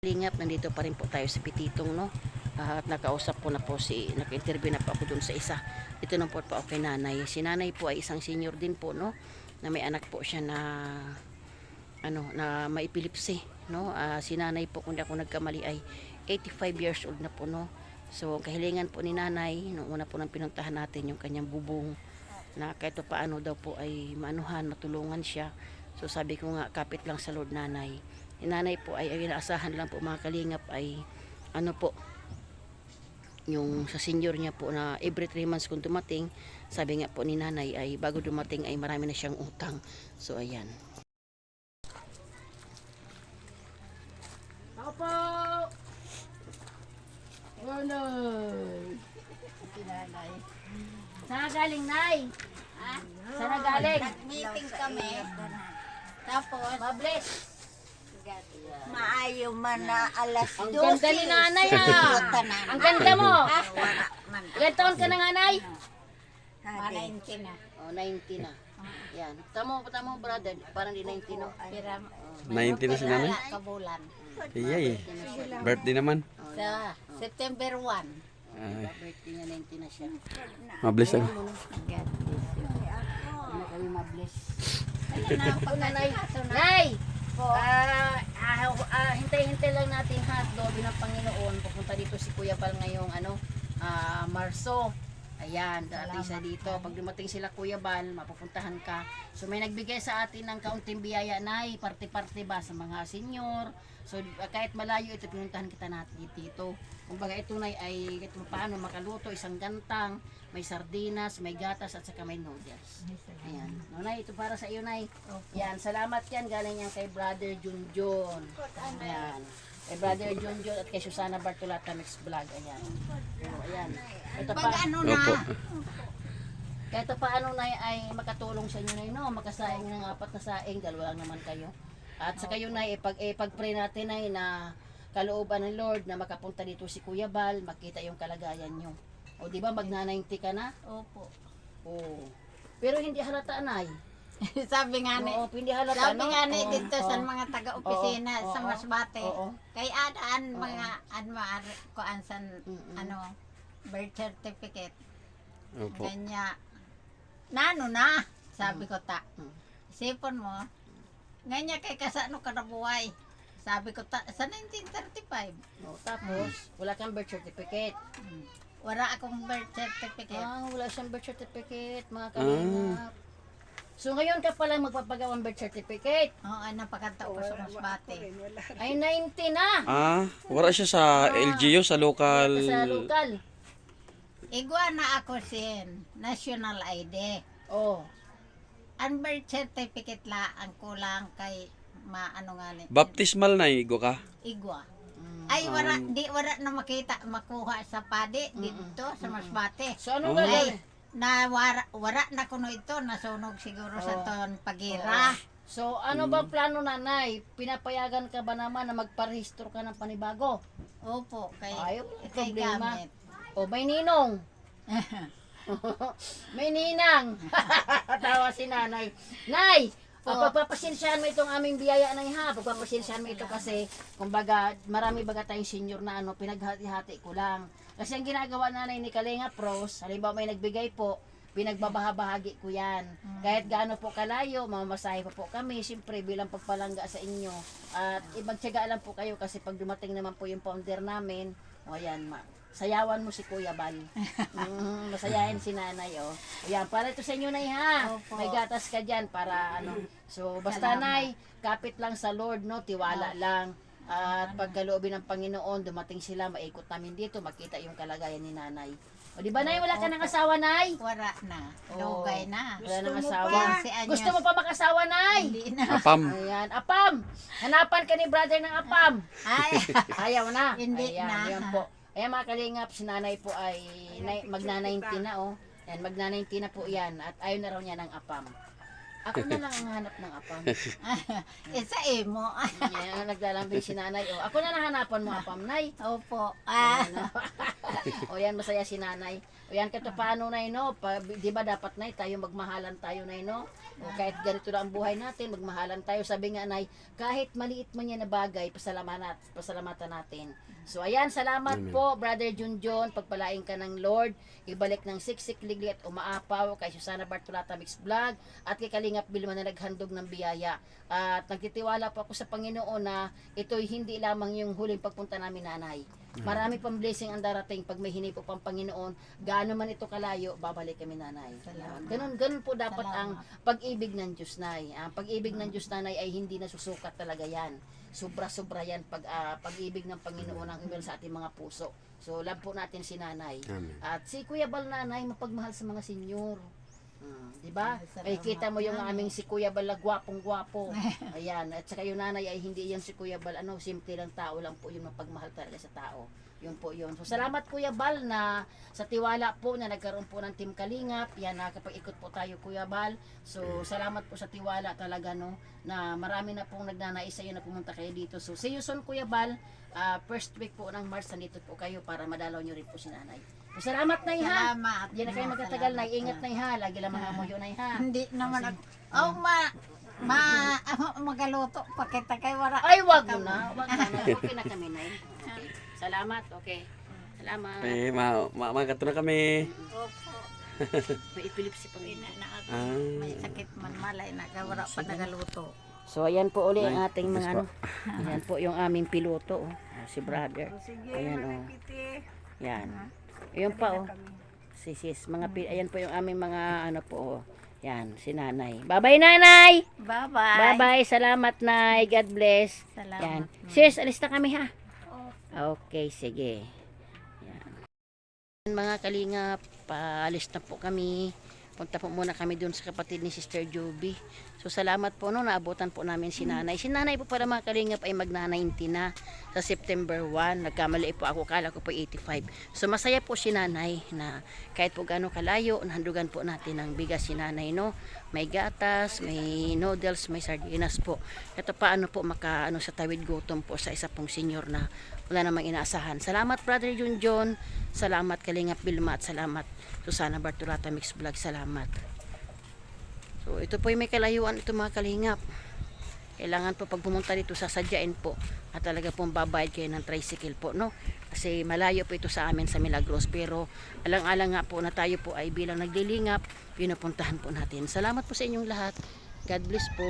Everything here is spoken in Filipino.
Lingap, nandito pa rin po tayo sa Pititong, no? At nakausap ko na po naka-interview na po ako dun sa isa. Ito na po ako kay nanay. Si nanay po ay isang senior din po, no? Na may anak po siya na na may epilepsy, no? Si nanay po, kung di ako nagkamali, ay 85 years old na po, no? So kahilingan po ni nanay, nung una po nang pinuntahan natin yung kanyang bubong, na kahit paano daw po ay maanuhan, matulungan siya. So sabi ko nga, kapit lang sa Lord nanay. Yung nanay po ay inaasahan lang po mga kalingap ay yung sa senior niya po na every 3 months kung dumating, sabi nga po ni nanay ay bago dumating ay marami na siyang utang. So ayan. Ako po! Nanay! Nanay. Saan galing, nay? Ha? Saan galing? Nag-meeting kami. Tapos, Mabless! maayo man na alas 12. Ang ganda ni nanay, Ang ganda mo! Wala man. Ilan taon ka na, nanay? 90 na. Oh, 90 na. Yan. Tamo brother, parang di 90 no. Pira, 90 na si nanay? wala kabulan. Iyay. Birthday naman. Sa September 1. Ay, Birthday niya 90 na siya. mabless lang. God bless you. Ano kami mabless. Ayun na ang Nanay! pagkakasunod. Nay! Po. Hintay-hintay lang natin hotdog ng Panginoon. Pupunta dito si Kuya Bal ngayong Marso. Ayan, dati sa dito. Pag dumating sila Kuya Bal, mapupuntahan ka. So may nagbigay sa atin ng kaunting biyaya, nay, parte-parte ba sa mga senior. So kahit malayo ito, pinuntahan kita natin dito. Kumbaga ito nay ay kahit paano makaluto, isang gantang, may sardinas, may gatas at saka may noodles. Ayan. No, nay, ito para sa iyo, nay. Yan, salamat yan. Galing yan kay Brother Junjun. Ayan. Kay Brother Junjun at kay Susana Bartolata Mix Vlog. Ayan. So, ayan. Ito pa. Pag ano na, Opo. Kahit paano na ay makatulong sa inyo na no, makasaing ng 4 na saing, dalawa lang naman kayo. At sa kayo na pag-pray natin ay na kalooban ng Lord na makapunta dito si Kuya Bal, makita yung kalagayan nyo. O di ba magna-90 ka na? opo. Oo. Pero hindi halata nay. Sabi nga ni, Oo, hindi halata sabi no? nga ni Oo, dito sa oo. mga taga-opisina Oo, sa oo, Masbate. oo. Kay adaan mga kuan san Mm-mm. birth certificate. Opo. Kanya nano na sabi ko ta. Mm. Sipon mo. Nganya kay kasano ka nabuhay. Sabi ko ta sa 1935. O, tapos, wala kang birth certificate. Wala akong birth certificate. Wala siyang birth certificate, mga kalingap. So ngayon ka pala magpapagawang birth certificate. Oo, napakanta ko sa Masbate. Ay 90 na. Wala siya sa LGU, sa local. Sa lokal. Igwa na ako sin national ID. Oh. Ang birth certificate la ang kulang kay maano nga ni. Baptismal na igo ka. Igwa. Ay wala wala na makuha sa padi dito sa Masbate. So ano Oh. gagawin? Na wala na kuno ito nasunog siguro sa ton pagira. So ano ba plano nanay? Pinapayagan ka ba naman na magparehistro ka ng panibago? Opo, kay Ayaw, kay problema. gamit. O may ninong. May ninang. Tawa si nanay. Nay! Pagpapasensyahan mo itong aming biyaya na ha. Pagpapasensyahan mo ito kasi, kumbaga, marami baga tayong senior na pinaghati-hati ko lang. Kasi ang ginagawa nanay ni Kalinga Pros, halimbawa may nagbigay po, pinagbabahabahagi ko yan. Kahit gaano po kalayo, mamasahe pa po kami, siyempre bilang pagpalangga sa inyo. At magtiyaga lang po kayo kasi pag dumating naman po yung founder namin, o yan, sayawan mo si Kuya Bal. Masayahin si nanay, oh. Ayan, para ito sa inyo, nay, ha? Opo. May gatas ka dyan para ano. So, basta, nay, kapit lang sa Lord, no? Tiwala lang. At pagkaloobin ng Panginoon, dumating sila, maikot namin dito, makita yung kalagayan ni nanay. O, di ba, nay, wala ka ng asawa, nay? Wala na. Lugay na. Wala ng asawa. Si Anyos. Gusto mo pa makasawa, nay? Hindi na. Apam. Ayan, apam! Hanapan ka ni brother ng apam. Ay, Ayaw na. Hindi Ayan, na. Ayan po. Ayan mga kalingap, si nanay po ay magna-90 na, oh. Yan, magna-90 na po yan. At ayaw na raw niya ng apam. Ako na lang ang hanap ng apam. isa imo. Yan, naglalambing si nanay, oh. Ako na nahanapan mo apam, nay. Opo. O yan, masaya si nanay. O yan, kahit paano na no, di ba dapat na tayo magmahalan tayo na no? O kahit ganito na ang buhay natin, magmahalan tayo. Sabi nga nay, kahit maliit man yan na bagay, pasalamatan natin. So ayan, salamat po Brother Junjun, pagpalain ka ng Lord, ibalik ng siksik ligli at umaapaw kay Susana Bartolata Mix Vlog at kay Kalingap Bilma na naghandog ng biyaya. At nagtitiwala po ako sa Panginoon na ito'y hindi lamang yung huling pagpunta namin nanay. Marami pang blessing ang darating pag may hinay po pang Panginoon. Gaano man ito kalayo, babalik kami nanay. Ganun po dapat ang pag-ibig ng Diyos nay. Ang pag-ibig ng Diyos nanay ay hindi nasusukat talaga yan. Sobra-sobra yan pag-ibig ng Panginoon ang iwal sa ating mga puso. So love po natin si nanay. Amen. At si Kuya Bal nanay, mapagmahal sa mga senyor. Di ba? Salamat, Ay kita mo yung aming si Kuya Bal na gwapong-gwapo. Ayan, at saka yung nanay ay hindi yan si Kuya Bal, simple lang tao lang po yung mapagmahal talaga sa tao. Yun po yun. So salamat Kuya Bal na sa tiwala po na nagkaroon po ng Team Kalingap. Yan, nakapag-ikot po tayo Kuya Bal. So salamat po sa tiwala talaga no, na marami na pong nagnanais sa iyo na pumunta kayo dito. So see you soon Kuya Bal. First week po ng March nandito po kayo para madalaw nyo rin po si nanay. So, salamat nay ha. Salamat. Diyan na kayo magtatagal nay. Ingat nay ha. Lagi lang mga muyo nay ha. Hindi naman ako. Oh, magaluto pa kita kay wala. Ay, wag mo na. Wag na. Okay na kami nay. Okay. Salamat. Okay. Salamat. Makato na kami. Opo. May epilepsy pa Ina na ako. Ah. May sakit man malay na kay wala pa nagaluto. So, ayan po uli ang ating mga ano. Ayan po yung aming piloto. Si brother. Ayan o. Yan. Ayan pa o. Sis. Ayan po yung aming mga ano po o. Yan, si nanay. Bye-bye nanay! Bye-bye. Bye-bye. Salamat nay. God bless. Salamat. Yan. Sis, alis na kami ha. Okay, sige. Yan. Mga kalingap, paalis na po kami. Punta po muna kami dun sa kapatid ni Sister Joby. So salamat po no, naabutan po namin si nanay. Si nanay po para mga kalingap ay magna-90 na sa September 1. Nagkamali po ako, kala ko po 85. So masaya po si nanay na kahit po gaano kalayo, nahandugan po natin ng bigas si nanay no. May gatas, may noodles, may sardinas po. Ito paano po makaano sa tawid gutom po sa isa pong senior na wala namang inaasahan. Salamat Brother Junjon, salamat Kalingap Bilma at salamat Susana Bartolata Mix Vlog. Salamat. So ito po yung may kalayuan ito mga kalingap. Kailangan po pag pumunta dito sasadyain po at talaga pong babayad kayo ng tricycle po no. Kasi malayo po ito sa amin sa Milagros pero alang-alang nga po na tayo po ay bilang naglilingap, pinupuntahan po natin. Salamat po sa inyong lahat. God bless po.